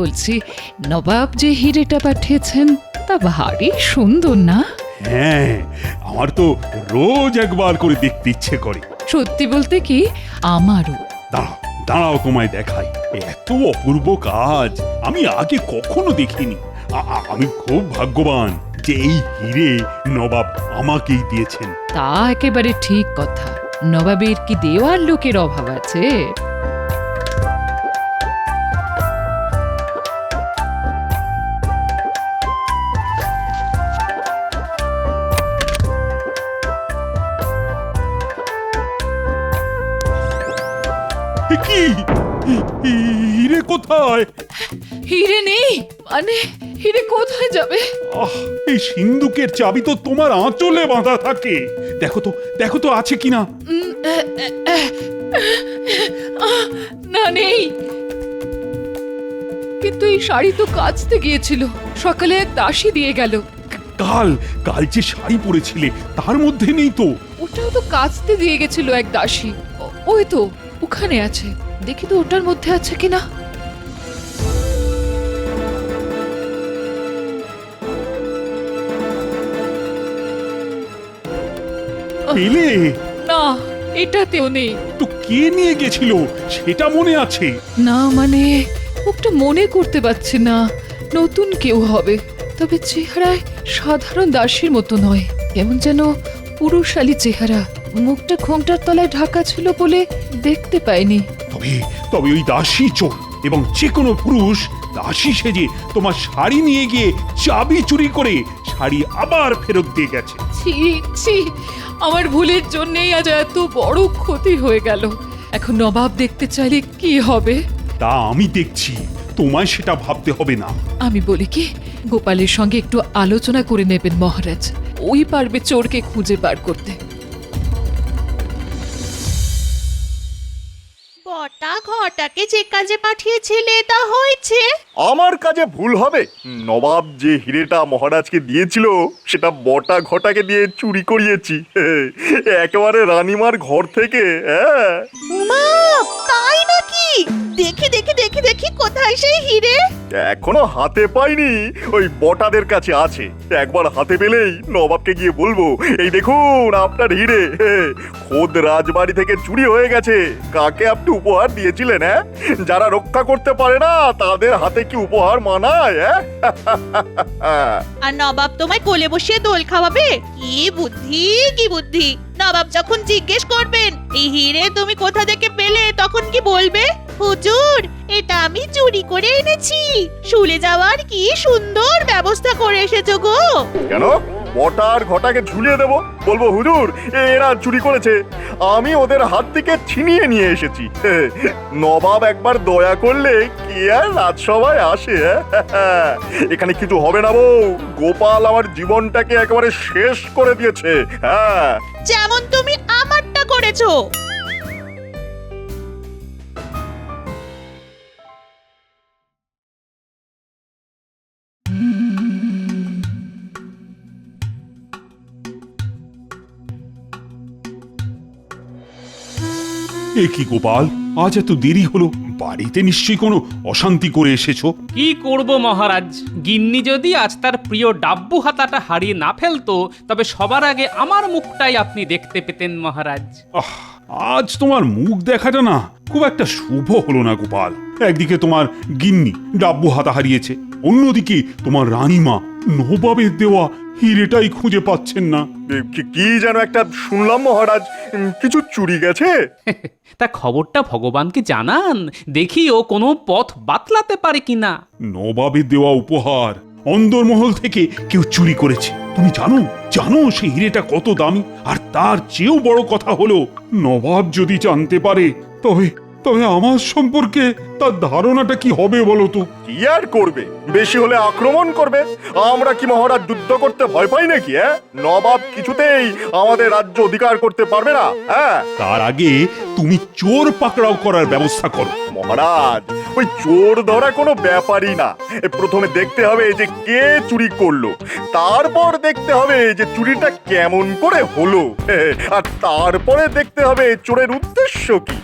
বলছি, নবাব যে হিরেটা পাঠিয়েছেন তা ভারী সুন্দর না? হ্যাঁ, আমার তো রোজ একবার করে দেখতে ইচ্ছে করে। সত্যি বলতে কি, আমারও। দাঁড়াও দাঁড়াও, তোমায় দেখাই। এত অপূর্ব কাজ আমি আগে কখনো দেখিনি। আমি খুব ভাগ্যবান যে এই হিরে নবাব আমাকেই দিয়েছেন। তা একেবারে ঠিক কথা। নবাবের কি দেওয়ার লোকের অভাব আছে? কি হিরে কোথায়? হিরে নেই মানে? হিরে কোথায় যাবে? এই সিন্ধুকের চাবি তো তোমার আঁচলে বাঁধা থাকে। দেখো তো আছে কিনা। না, নেই। কিন্তু এই শাড়ি তো কাচতে গিয়েছিল, সকালে এক দাসী দিয়ে গেল। কাল যে শাড়ি পরেছিলে তার মধ্যে নেই তো। ওটাও তো কাচতে দিয়ে গেছিল এক দাসী। ওই তো ওখানে আছে, দেখি তো ওটার মধ্যে আছে কিনা। পেলে? না, এটাতেও নেই। তো কে নিয়ে গেছিল সেটা মনে আছে? না মানে, ওটা মনে করতে পারছি না। নতুন কেউ হবে, তবে চেহারায় সাধারণ দাসীর মতো নয়, কেমন যেন পুরুষালী চেহারা। মুখটা ঘোমটার তলায় ঢাকা ছিল বলে দেখতে পাইনি। তবে ওই দাসী চোর, এবং যে কোনো পুরুষ দাসী সেজে তোমার শাড়ি নিয়ে গিয়ে চাবি চুরি করে শাড়ি আবার ফেরত দিয়ে গেছে। ছি ছি, আমার ভুলের জন্যই আজ এত বড় ক্ষতি হয়ে গেল। এখন নবাব দেখতে চাইলে কি হবে? তা আমি দেখছি, তোমায় সেটা ভাবতে হবে না। আমি বলি কি, গোপালের সঙ্গে একটু আলোচনা করে নেবেন মহারাজ। ওই পারবে চোরকে খুঁজে বার করতে। বটা ঘটাকে যে কাজে পাঠিয়েছিলে তা হয়েছে? আমার কাজে ভুল হবে? নবাব যে হিরেটা মহারাজকে দিয়েছিল সেটা বটা ঘটাকে দিয়ে চুরি করিয়েছি। একেবারে রানীমার ঘর থেকে। হ্যাঁ, মা, তাই নাকি? দেখি দেখি দেখি দেখি, কোথায় সেই হিরে? এখনো হাতে পাইনি, ওই বটাদের কাছে আছে। একবার হাতে পেলেই নবাবকে গিয়ে বলবো, এই দেখুন আপনার হিরে, খোদ রাজবাড়ি থেকে চুরি হয়ে গেছে। কাকে আপনি উপহার দিয়েছিলেন? হ্যাঁ, যারা রক্ষা করতে পারে না তাদের হাতে কি উপহার মানায়? আর নবাব তোমায় কোলে বসিয়ে দোল খাওয়াবে? কি বুদ্ধি, কি বুদ্ধি! নবাব যখন জিজ্ঞেস করবেন এই হিরে তুমি কোথা থেকে পেলে, তখন কি বলবে? হুজুর, এটা আমি চুরি করে এনেছি। শুলে যাওয়ার কি সুন্দর ব্যবস্থা করে এসেছো গো। কেন বটার ঘটাকে ঝুলিয়ে দেবো? বলবো হুজুর এরা চুরি করেছে, আমি ওদের হাত থেকে ছিনিয়ে নিয়ে এসেছি। নবাব একবার দয়া করলে কে আর রাজসভায় আসে? এখানে কিছু হবে না বউ, গোপাল আমার জীবনটাকে একেবারে শেষ করে দিয়েছে। হ্যাঁ, যেমন তুমি আমারটা করেছো। এ কি গোপাল, আজ এত দেরি হলো? বাড়িতে নিশ্চয়ই কোনো অশান্তি করে এসেছো। কি করব মহারাজ, গিন্নি যদি আজ তার প্রিয় ডাব্বু হাতাটা হারিয়ে না ফেলতো তবে সবার আগে আমার মুখটাই আপনি দেখতে পেতেন মহারাজ। আজ তোমার মুখ দেখাটা না খুব একটা শুভ হলো না গোপাল। একদিকে তোমার গিন্নি ডাব্বু হাতা হারিয়েছে, অন্যদিকে তোমার রানীমা নবাবের দেওয়া হিরেটাই খুঁজে পাচ্ছেন না। কি যেন একটা শুনলাম মহারাজ, কিছু চুরি গেছে। তা খবরটা ভগবানকে জানান, দেখি ও কোনো পথ বাতলাতে পারে কিনা। নবাবের দেওয়া উপহার অন্দরমহল থেকে কেউ চুরি করেছে। তুমি জানো সেই হিরেটা কত দামি? আর তার চেয়েও বড় কথা হলো, নবাব যদি জানতে পারে তবে আমার সম্পর্কে তার ধারণাটা কি হবে বলো তো? কি আর করবে, বেশি হলে আক্রমণ করবে। আমরা কি মহারাজ যুদ্ধ করতে ভয় পাই নাকি? নবাব কিছুতেই আমাদের রাজ্য অধিকার করতে পারবে না। হ্যাঁ, তার আগে তুমি চোর পাকড়াও করার ব্যবস্থা করো। মহারাজ ওই চোর ধরা কোনো ব্যাপারই না। প্রথমে দেখতে হবে যে কে চুরি করলো, তারপর দেখতে হবে যে চুরিটা কেমন করে হলো, আর তারপরে দেখতে হবে চোরের উদ্দেশ্য কি,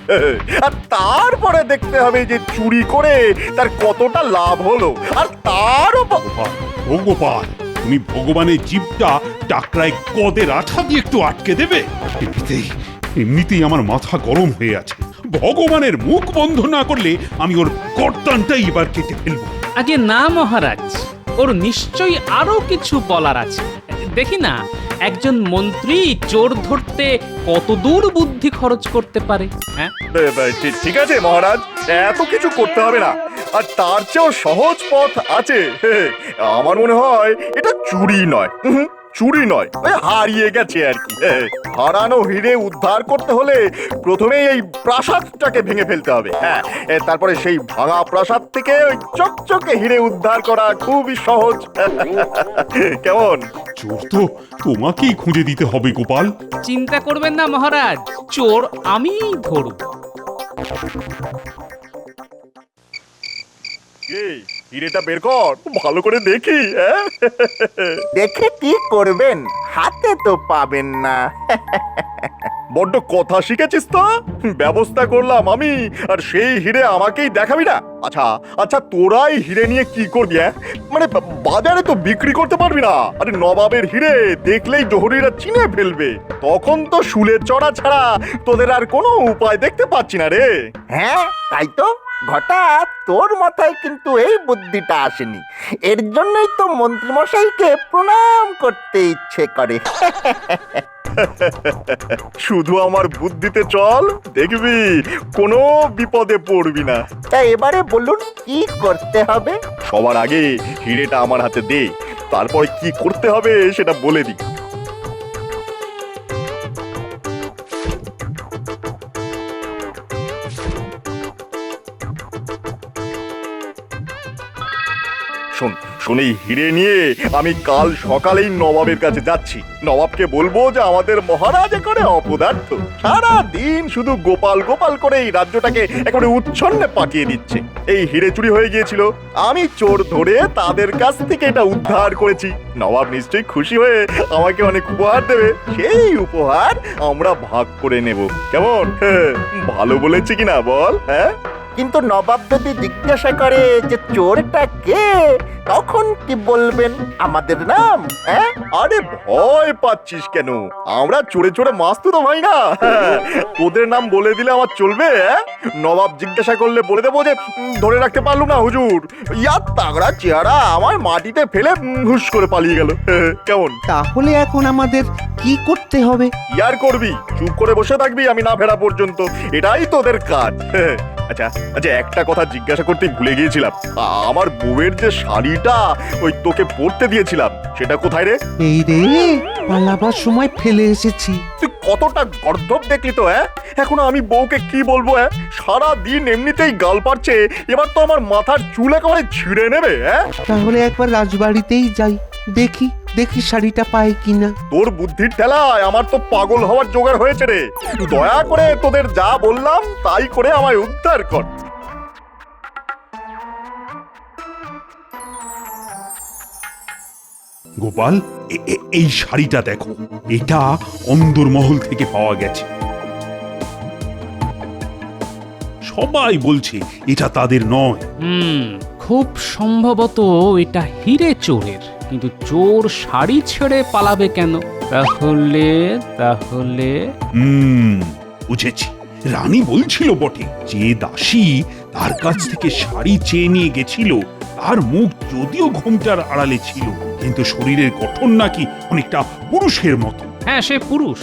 আর তারপরে দেখতে হবে যে চুরি করে তার কতটা লাভ হলো, আর তারও গোপাল, ও গোপাল, তুমি ভগবানের জীবটা টাকরায় কদের আঠা দিয়ে একটু আটকে দেবে। এমনিতেই আমার মাথা গরম হয়ে আছে। ভগবানের মুখ বন্ধ না করলে আমি ওর গর্দানটাই এবার কেটে ফেলবো। আগে না মহারাজ, ওর নিশ্চয়ই আরো কিছু বলার আছে। দেখি না একজন মন্ত্রী চোর ধরতে কত দূর বুদ্ধি খরচ করতে পারে। হ্যাঁ, ঠিক আছে মহারাজ, এত কিছু করতে হবে না, আর তার চেয়েও সহজ পথ আছে। আমার মনে হয় এটা চুরি নয়, চুরি নয়, ওই হারিয়ে গেছে আর কি। হারানো হিরে উদ্ধার করতে হলে প্রথমেই এই প্রাসাদটাকে ভেঙে ফেলতে হবে। হ্যাঁ, তারপরে সেই ভাঙা প্রাসাদ থেকে ওই চকচকে হিরে উদ্ধার করা খুবই সহজ। কেমন? চোর তো তোমাকেই খুঁজে দিতে হবে গোপাল। চিন্তা করবেন না মহারাজ, চোর আমিই ধরব। এই হিরেটা বের কর, ভালো করে দেখি। দেখে কি করবেন, হাতে তো পাবেন না। বড্ড কথা শিখেছিস তো, ব্যবস্থা করলাম আমি, আর সেই হিরে আমাকেই দেখাবি না। আচ্ছা আচ্ছা, তোরাই হিরে নিয়ে কি করবি? মানে বাজারে তো বিক্রি করতে পারবি না। আরে নবাবের হিরে দেখলেই জহুরিরা চিনে ফেলবে, তখন তো শুলে চড়া ছাড়া তোদের আর কোনো উপায় দেখতে পাচ্ছি না রে। হ্যাঁ তাই তো ঘটা, তোর মাথায় কিন্তু এই বুদ্ধিটা আসেনি। এর জন্যই তো মন্ত্রীমশাইকে প্রণাম করতে ইচ্ছে করে। শুধু আমার বুদ্ধিতে চল, দেখবি কোনো বিপদে পড়বি না। তা এবারে বলুন কি করতে হবে? সবার আগে হিরেটা আমার হাতে দে, তারপর কি করতে হবে সেটা বলে দিই। শোন শোন, এই হিরে নিয়ে আমি কাল সকালেই নবাবের কাছে যাচ্ছি। নবাবকে বলবো যে আমাদের মহারাজ একেবারে অপদার্থ, সারা দিন শুধু গোপাল গোপাল করে এই রাজ্যটাকে একেবারে উচ্ছন্নে পাঠিয়ে দিচ্ছে। এই হিরে চুরি হয়ে গিয়েছিল, আমি চোর ধরে তাদের কাছ থেকে এটা উদ্ধার করেছি। নবাব নিশ্চয়ই খুশি হয়ে আমাকে অনেক উপহার দেবে, সেই উপহার আমরা ভাগ করে নেব। কেমন? ভালো বলেছি কিনা বল? হ্যাঁ, কিন্তু নবাব যদি জিজ্ঞাসা করে যে চোরটা কে, তখন কি বলবেন? আমাদের নাম? হ্যাঁ, আরে ভয় পাচ্ছিস কেন? আমরা চোরে চোরে মাস্তুত তো ভাই না। তোদের নাম বলে দিলে আমার চলবে? নবাব জিজ্ঞাসা করলে বলে দেবো যে ধরে রাখতে পারলুম না হুজুর, ইয়ার তাগড়া চেহারা আমার মাটিতে ফেলে হুশ করে পালিয়ে গেল। কেমন? তাহলে এখন আমাদের কি করতে হবে? ইয়ার করবি, চুপ করে বসে থাকবি আমি না ফেরা পর্যন্ত, এটাই তোদের কাজ। আচ্ছা আচ্ছা, একটা কথা জিজ্ঞাসা করতে ভুলে গিয়েছিলাম, আমার বউয়ের যে শাড়িটা ওই তোকে পরতে দিয়েছিলাম সেটা কোথায় রে? এই রে, পালাবার সময় ফেলে এসেছি। তুই কতটা গর্ধব দেখলি তো। এখন আমি বউকে কি বলবো? সারা দিন এমনিতেই গাল পারছে, এবার তো আমার মাথার চুল একেবারে ছিঁড়ে নেবে। তাহলে একবার রাজবাড়িতেই যাই, দেখি দেখি শাড়িটা পাই কিনা। তোর বুদ্ধির ঠেলায় আমার তো পাগল হওয়ার জোগাড় হয়েছে রে। দয়া করে তোদের যা বললাম তাই করে আমায় উদ্ধার কর। গোপাল, এই শাড়িটা দেখো, এটা অন্দরমহল থেকে পাওয়া গেছে। সবাই বলছে এটা তাদের নয়। খুব সম্ভবত এটা হিরে চোরের, কিন্তু চোর শাড়ি ছেড়ে পালাবে কেন? তাহলে তাহলে বুঝেছি। রানী বলছিল বটে, যে দাসী তার কাছ থেকে শাড়ি চেয়ে নিয়ে গেছিল তার মুখ যদিও ঘোমটার আড়ালে ছিল, কিন্তু শরীরের গঠন নাকি অনেকটা পুরুষের মতো। হ্যাঁ, সে পুরুষ,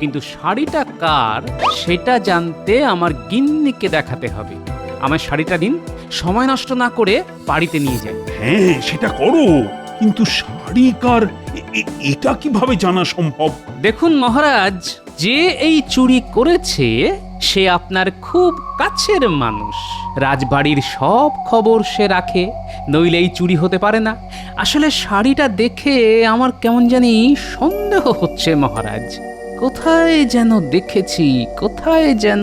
কিন্তু শাড়িটা কার সেটা জানতে আমার গিন্নিকে দেখাতে হবে। আমার শাড়িটা দিন, সময় নষ্ট না করে বাড়িতে নিয়ে যাই। হ্যাঁ, সেটা করো, কিন্তু শাড়ি কার এটা কিভাবে জানা সম্ভব? দেখুন মহারাজ, যে এই চুরি করেছে সে আপনার খুব কাছের মানুষ। রাজবাড়ির সব খবর সে রাখে, নইলে এই চুরি হতে পারে না। আসলে শাড়িটা দেখে আমার কেমন জানি সন্দেহ হচ্ছে মহারাজ। কোথায় যেন দেখেছি, কোথায় যেন।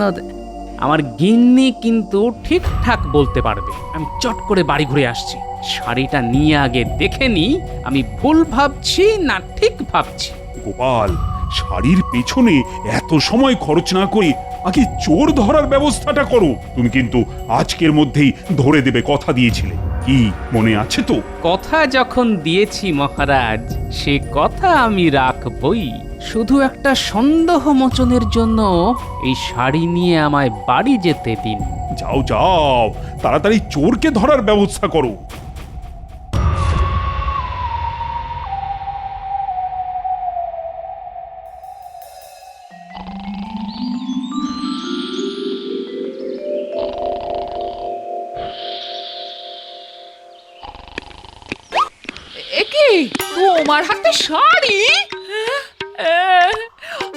আমার গিন্নি কিন্তু ঠিকঠাক বলতে পারবে। আমি চট করে বাড়ি ঘুরে আসছি। শাড়িটা নিয়ে আগে দেখে নি আমি ভুল ভাবছি না ঠিক ভাবছি। গোপাল, শাড়ির পেছনে এত সময় খরচ না করে আগে চোর ধরার ব্যবস্থাটা করো। তুমি কিন্তু আজকের মধ্যেই ধরে দেবে কথা দিয়েছিলে, কি মনে আছে তো? কথা যখন দিয়েছি মহারাজ, সে কথা আমি রাখবই। শুধু একটা সন্দেহ মোচনের জন্য এই শাড়ি নিয়ে আমায় বাড়ি যেতে দিন। যাও যাও, তাড়াতাড়ি চোরকে ধরার ব্যবস্থা করো। একে তোমার হাতে শাড়ি?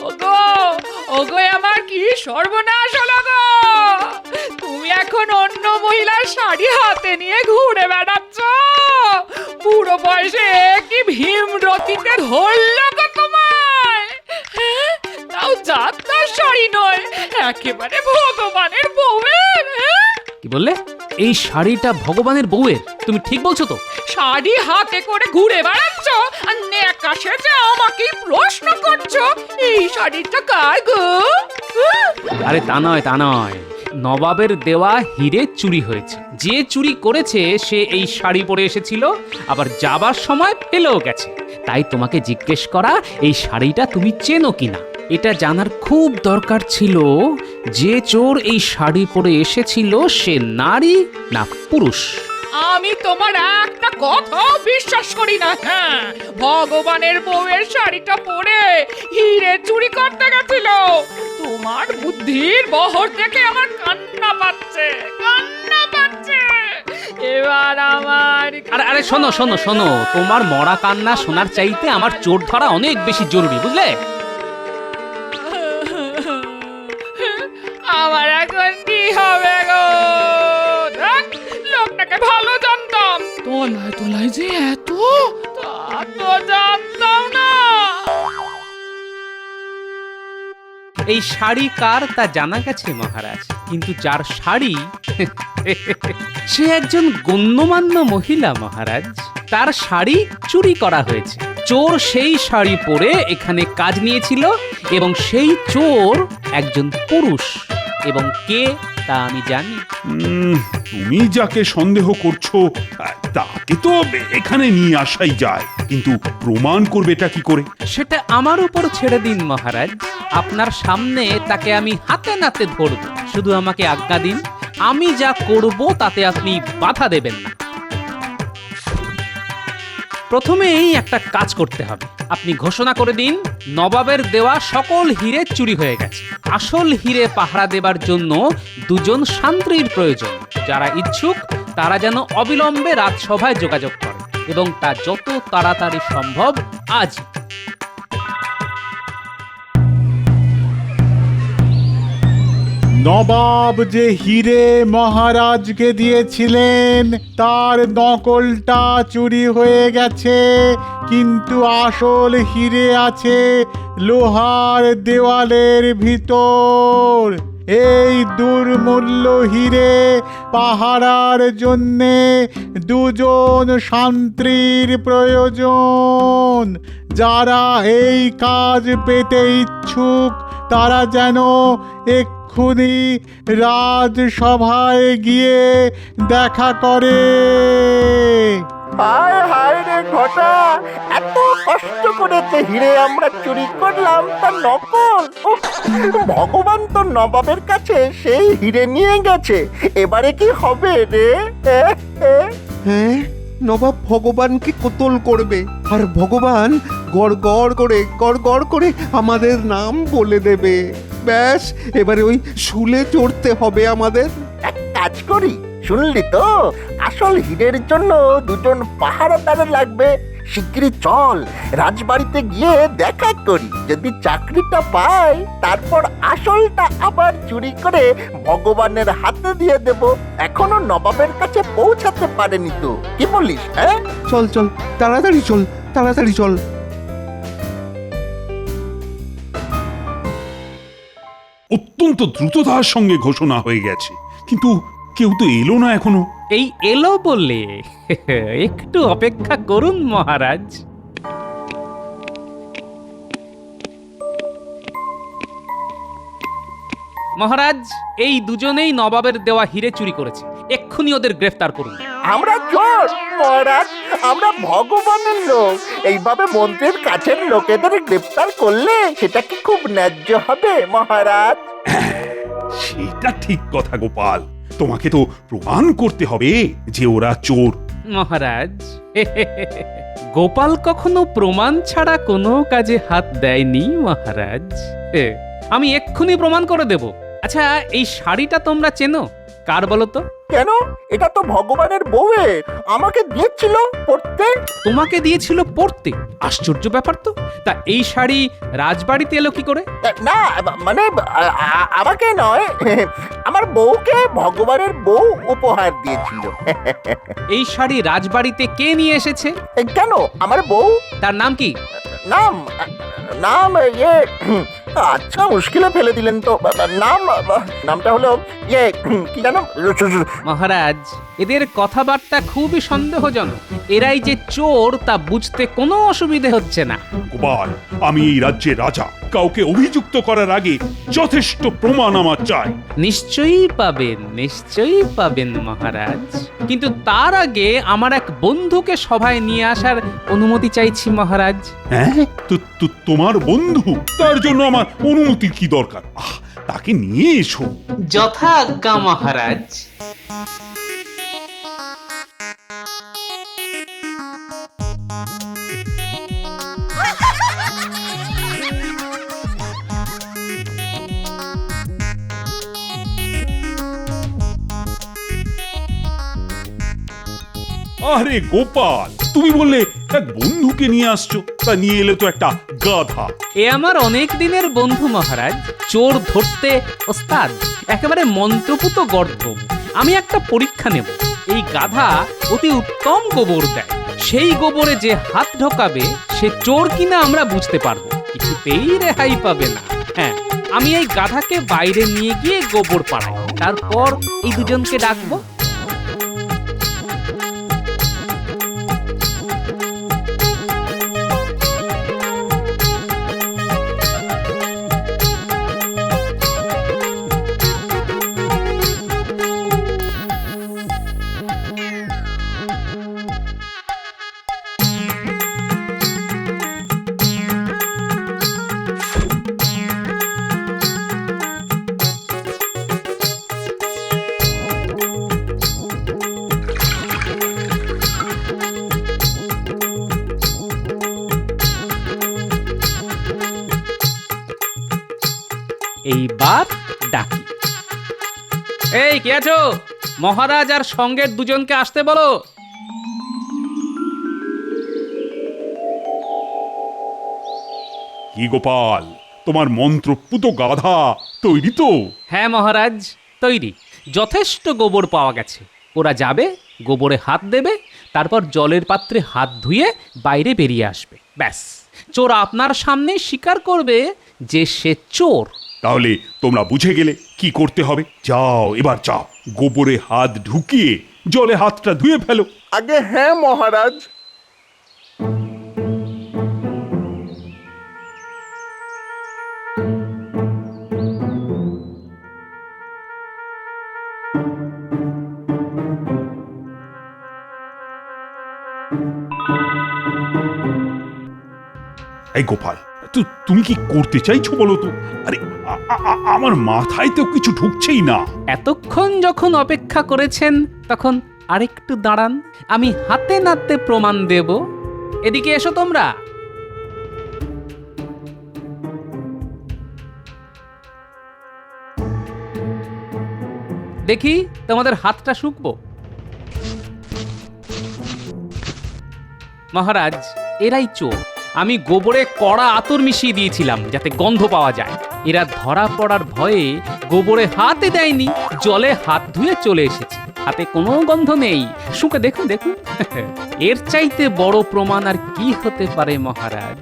ওগো ওগো, আমার কি সর্বনাশ হলো গো! তুমি এখন অন্য মহিলার শাড়ি হাতে নিয়ে ঘুরে বেড়াচ্ছ? পুরো বয়সে কি ভীমরতিতে ধরলো গো তোমায়? তাও যাত্রার শাড়ি নয়, একেবারে ভগবানের বউয়ের। কি বললে? এই শাড়িটা ভগবানের বউয়ের? তুমি ঠিক বলছো তো? শাড়ি হাতে করে ঘুরে বেড়াচ্ছ আর নেকা সেজে আমাকে প্রশ্ন করছো এই শাড়িটা কার গো? আরে তা নয়, তা নয়। নবাবের দেওয়া হিরে চুরি হয়েছে। যে চুরি করেছে সে এই শাড়ি পরে এসেছিল, আবার যাবার সময় ফেলেও গেছে। তাই তোমাকে জিজ্ঞেস করা এই শাড়িটা তুমি চেনো কিনা। এটা জানার খুব দরকার ছিল যে চোর এই শাড়ি পরে এসেছিল সে নারী না পুরুষ। আমি তোমার একটা কথাও বিশ্বাস করি না। হ্যাঁ, ভগবানের বউয়ের শাড়িটা পরে হিরে চুরি করতে গেছিল। তোমার বুদ্ধির বহর দেখে আমার কান্না পাচ্ছে, কান্না পাচ্ছে। এবার আমার আরে আরে শোনো শোনো শোনো, তোমার মরা কান্না শোনার চাইতে আমার চোর ধরা অনেক বেশি জরুরি, বুঝলে? আমার এখন কি হবে গো? দেখ, লোকটাকে ভালো জানতাম, তোলায় তোলায় যে এত, তা তো জানতাম না। এই শাড়ি কার তা জানা গেছে মহারাজ, কিন্তু যার শাড়ি সে একজন গণ্যমান্য মহিলা মহারাজ। তার শাড়ি চুরি করা হয়েছে। চোর সেই শাড়ি পরে এখানে কাজ নিয়েছিল এবং সেই চোর একজন পুরুষ। এবং কে তা আমি জানি। তুমি যাকে সন্দেহ করছো তাকে তো এখানে নিয়ে আসাই যায়, কিন্তু প্রমাণ করবেটা কি করে? সেটা আমার উপর ছেড়ে দিন মহারাজ। আপনার সামনে তাকে আমি হাতে নাতে ধরব। শুধু আমাকে আজ্ঞা দিন, আমি যা করব তাতে আপনি বাধা দেবেন না। প্রথমেই একটা কাজ করতে হবে। আপনি ঘোষণা করে দিন নবাবের দেওয়া সকল হিরে চুরি হয়ে গেছে। আসল হিরে পাহারা দেবার জন্য দুজন শান্ত্রীর প্রয়োজন। যারা ইচ্ছুক তারা যেন অবিলম্বে রাজসভায় যোগাযোগ করে এবং তা যত তাড়াতাড়ি সম্ভব আজ। নবাব যে হিরে মহারাজকে দিয়েছিলেন তার নকলটা চুরি হয়ে গেছে, কিন্তু আসল হিরে আছে লোহার দেওয়ালের ভিতর। এই দুর্মূল্য হিরে পাহারার জন্যে দুজন শান্ত্রীর প্রয়োজন। যারা এই কাজ পেতে ইচ্ছুক তারা যেন এক্ষুনি রাজসভায় গিয়ে দেখা করে। হায় হায় রে ঘটা, এত কষ্ট করে যে হিরে আমরা চুরি করলাম তার নকল। উফ, ভগবান তো নবাবের কাছে সেই হিরে নিয়ে গেছে। এবারে কি হবে রে? হ্যাঁ, নবাব ভগবানকে কোতল করবে, আর ভগবান গড় গড় করে আমাদের নাম বলে দেবে। ব্যাস, এবারে ওই শুলে চড়তে হবে আমাদের। এক কাজ করি, শুনলি তো, আসল হীরের জন্য দুজন পাহারাদার লাগবে। শিগগিরই চল, রাজবাড়িতে গিয়ে দেখা করি। যদি চাকরিটা পাই তারপর আসলটা আবার চুরি করে ভগবানের হাতে দিয়ে দেব। এখনো নবাবের কাছে পৌঁছাতে পারেনি তো, কি বলিস? হ্যাঁ, চল চল, তাড়াতাড়ি চল, তাড়াতাড়ি চল। অত্যন্ত দ্রুততার সঙ্গে ঘোষণা হয়ে গেছে, কিন্তু কেউ তো এলো না এখনো। এই এলো বলে একটু অপেক্ষা করুন মহারাজ। মহারাজ, এই দুজনেই নবাবের দেওয়া হিরে চুরি করেছে, এক্ষুনি ওদের গ্রেফতার করুন। আমরা চোর মহারাজ, আমরা ভগবানের লোক। এইভাবে মন্ত্রীর কাছের লোকেদের গ্রেপ্তার করলে সেটা কি খুব ন্যায্য হবে মহারাজ? সেটা ঠিক কথা গোপাল, তোমাকে তো প্রমাণ করতে হবে যে ওরা চোর। মহারাজ, গোপাল কখনো প্রমাণ ছাড়া কোনো কাজে হাত দেয়নি মহারাজ। আমি এক্ষুনি প্রমাণ করে দেব। আচ্ছা, এই শাড়িটা তোমরা চেনো? কার বলো তো? কেন? এটা তো ভগবানের বউয়ের, আমাকে দিয়েছিল পড়তে। তোমাকে দিয়েছিল পড়তে? আশ্চর্য ব্যাপার তো। তা এই শাড়ি রাজবাড়িতে এলো কি করে? না মানে আমাকে নয়, আমার বউকে ভগবানের বউ উপহার দিয়েছিল। এই শাড়ি রাজবাড়িতে কে নিয়ে এসেছে? কেন? আমার বউ। তার নাম কি? নাম নাম আচ্ছা, মুশকিলে ফেলে দিলেন তো। নামটা হলো কি জানো মহারাজ, এদের কথাবার্তা খুবই সন্দেহজনক। এরাই যে চোর তা বুঝতে কোনো অসুবিধে হচ্ছে না। গোপাল, আমি এই রাজ্যের রাজা, কাউকে অভিযুক্ত করার আগে যথেষ্ট প্রমাণ আমার চাই। নিশ্চয়ই পাবেন, নিশ্চয়ই পাবেন মহারাজ, কিন্তু তার আগে আমার এক বন্ধুকে সভায় নিয়ে আসার অনুমতি চাইছি মহারাজ। হ্যাঁ, তো তোমার বন্ধু? তার জন্য আমার অনুমতির কি দরকার? তাকে নিয়ে এসো। যথা আজ্ঞা মহারাজ। আরে গোপাল, তুমি বললে এক বন্ধুকে নিয়ে আসছো, তা নিয়ে এলে তো একটা গাধা। এ আমার অনেক দিনের বন্ধু মহারাজ, চোর ধরতে ওস্তাদ, একেবারে মন্ত্রপুত গর্দভ। আমি একটা পরীক্ষা নেব। এই গাধা অতি উত্তম গোবর দেয়, সেই গোবরে যে হাত ঢোকাবে সে চোর কিনা আমরা বুঝতে পারবো, কিছুতেই রেহাই পাবে না। হ্যাঁ, আমি এই গাধাকে বাইরে নিয়ে গিয়ে গোবর পাড়াই, তারপর এই দুজনকে ডাকবো। এইবার ডাকি। এই কে আছো? মহারাজ আর সঙ্গের দুজনকে আসতে বলো। কি গোপাল, তোমার মন্ত্রপুত গাধা তৈরি তো? হ্যাঁ মহারাজ, তৈরি। যথেষ্ট গোবর পাওয়া গেছে। ওরা যাবে, গোবরে হাত দেবে, তারপর জলের পাত্রে হাত ধুয়ে বাইরে বেরিয়ে আসবে। ব্যাস, চোর আপনার সামনে স্বীকার করবে যে সে চোর। তাহলে তোমরা বুঝে গেলে কি করতে হবে। যাও, এবার যাও, গোবরে হাত ঢুকিয়ে জলে হাতটা ধুয়ে ফেলো। আগে হ্যাঁ মহারাজ। এই গোপাল, তুমি কি করতে চাইছো বলো তো? আরে আমার মাথায় তো কিছু ঢুকছেই না। এতক্ষণ যখন অপেক্ষা করেছেন তখন আরেকটু দাঁড়ান, আমি হাতে নাতে প্রমাণ দেব। এদিকে এসো তোমরা। দেখি তোমাদের হাতটা শুকবো। মহারাজ, এরাই চোর। আমি গোবরে কড়া আতর মিশিয়ে দিয়েছিলাম যাতে গন্ধ পাওয়া যায়। এরা ধরা পড়ার ভয়ে গোবরে হাতে দেয়নি, জলে হাত ধুয়ে চলে এসেছে। হাতে কোনো গন্ধ নেই। শুকে দেখুন, দেখুন। এর চাইতে বড় প্রমাণ আর কি হতে পারে মহারাজ?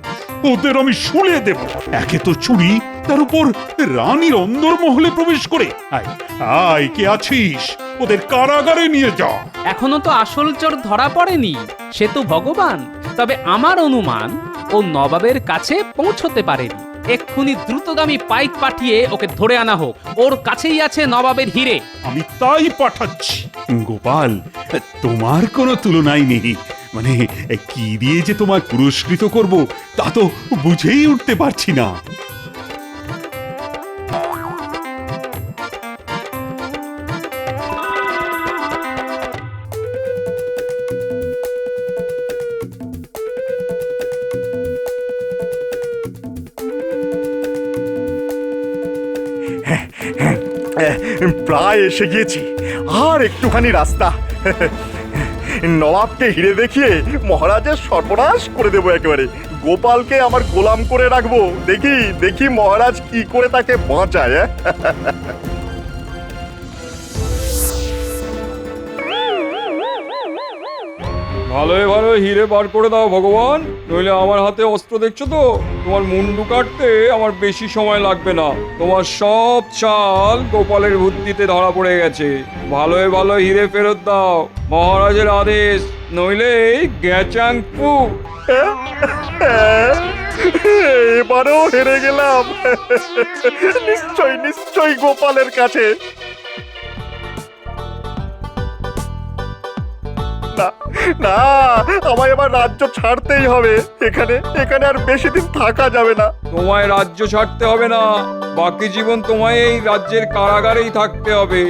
ওদের আমি শুলে দেব। একে তো চুরি, তার উপর রানীর অন্দরমহলে প্রবেশ করে। আয় আয়, কে আছিস? ওদের কারাগারে নিয়ে যা। এখনো তো আসল চোর ধরা পড়েনি, সে তো ভগবান। তবে আমার অনুমান ও নবাবের কাছে পৌঁছতে পারেনি। এক্ষুনি দ্রুতগামী পাইক পাঠিয়ে ওকে ধরে আনা হোক। ওর কাছেই আছে নবাবের হিরে। আমি তাই পাঠাচ্ছি। গোপাল, তোমার কোনো তুলনাই নেই। মানে কি দিয়ে যে তোমায় পুরস্কৃত করব তা তো বুঝেই উঠতে পারছি না। প্রায় এসে গিয়েছি, আর একটুখানি রাস্তা। নবাবকে হিরে দেখিয়ে মহারাজের সর্বনাশ করে দেবো একেবারে। গোপালকে আমার গোলাম করে রাখবো। দেখি দেখি মহারাজ কি করে তাকে বাঁচায়। ভালোই ভালো হিরে বার করে দাও ভগবান, নইলে আমার হাতে অস্ত্র দেখছো তো, তোমার মুন্ডু কাটতে আমার বেশি সময় লাগবে না। তোমার সব চাল গোপালের বুদ্ধিতে ধরা পড়ে গেছে। ভালোই ভালো হিরে ফেরত দাও, মহারাজের আদেশ, নইলে গ্যাচাং পু। এবারেও হেরে গেলাম। নিশ্চয় নিশ্চয় গোপালের কাছে। না না, আমায় এবার রাজ্য ছাড়তেই হবে। এখানে এখানে আর বেশি দিন থাকা যাবে না। তোমায় রাজ্য ছাড়তে হবে না, বাকি জীবন তোমায় এই রাজ্যের কারাগারেই থাকতে হবে।